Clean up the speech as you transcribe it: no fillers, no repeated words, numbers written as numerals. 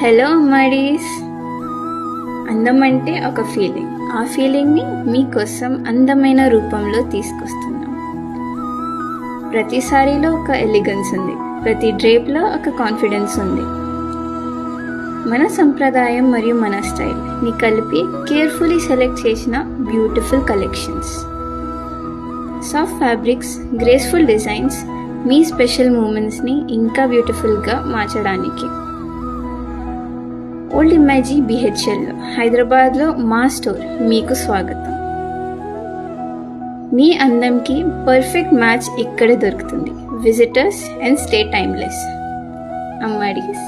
Hello అమ్మాడీస్. అందం అంటే ఒక ఫీలింగ్. ఆ ఫీలింగ్ని మీకోసం అందమైన రూపంలో తీసుకొస్తున్నాం. ప్రతి సారీలో ఒక ఎలిగెన్స్ ఉంది, ప్రతి డ్రేప్లో ఒక కాన్ఫిడెన్స్ ఉంది. మన సంప్రదాయం మరియు మన స్టైల్ని కలిపి కేర్ఫుల్లీ సెలెక్ట్ చేసిన beautiful collections. Soft fabrics, graceful designs మీ స్పెషల్ మూమెంట్స్ని ఇంకా బ్యూటిఫుల్గా మార్చడానికి. ఓల్డ్ ఇమాజీ బిహెచ్ఎల్లో హైదరాబాద్లో మా స్టోర్ మీకు స్వాగతం. మీ అందంకి పర్ఫెక్ట్ మ్యాచ్ ఇక్కడ దొరుకుతుంది. Visitors and stay timeless. అమ్మాడీస్.